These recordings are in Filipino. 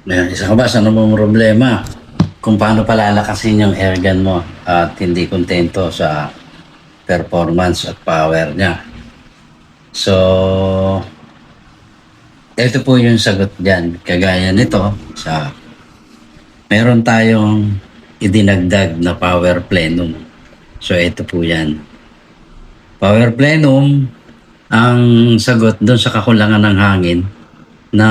Ngayon, isa ka ba sa namang problema kung paano palalakasin yung airgun mo at hindi kontento sa performance at power niya? So, ito po yung sagot dyan. Kagaya nito, meron tayong idinagdag na power plenum. So, ito po yan. Power plenum, ang sagot doon sa kakulangan ng hangin na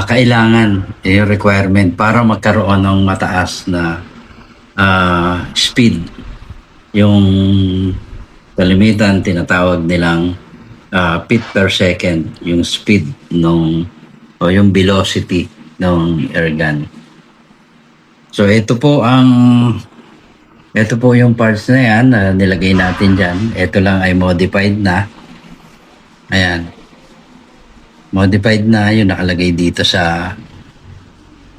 kailangan yung requirement para magkaroon ng mataas na speed. Yung kalimitan tinatawag nilang feet per second, yung speed o yung velocity ng airgun. So ito po yung parts na yan na nilagay natin dyan. Ito lang ay modified na. Ayan. Modified na yung nakalagay dito sa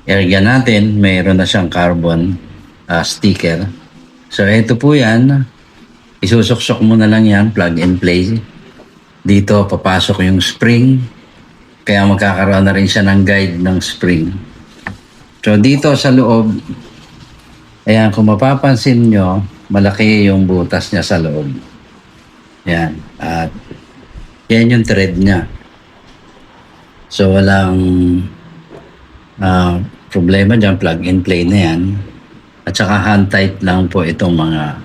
airgun natin. Mayroon na siyang carbon sticker. So ito po yan. Isusuksok mo na lang yan, plug and play. Dito papasok yung spring. Kaya magkakaroon na rin siya ng guide ng spring. So dito sa loob, ayan, kung mapapansin nyo, malaki yung butas niya sa loob. Yan. At yan yung thread niya. So walang problema dyan, plug and play na yan. At saka hand tight lang po itong mga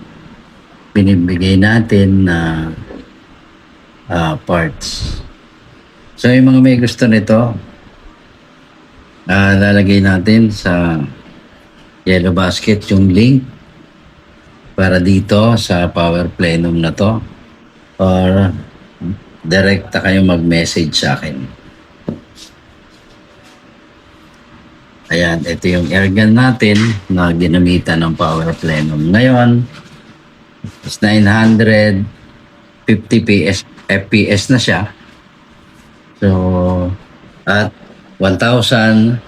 binibigay natin na parts. So yung mga may gusto nito, lalagay natin sa yellow basket yung link para dito sa power plenum na to, or direkta kayo mag-message sa akin. Ayan, ito yung airgun natin na ginamitan ng power plenum. Ngayon, is 950 FPS na siya. So, at 1,000,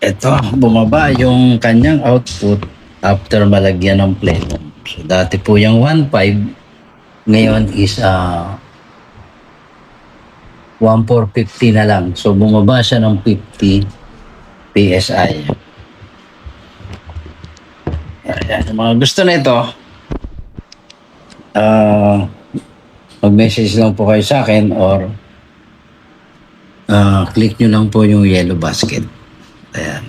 ito, bumaba yung kanyang output after malagyan ng plenum. So, dati po yung 1,500, ngayon is 1,450 na lang. So, bumaba siya ng 50 PSI. Ayan, mga gusto na ito, mag-message lang po kayo sa akin or click nyo lang po yung yellow basket. Ayan.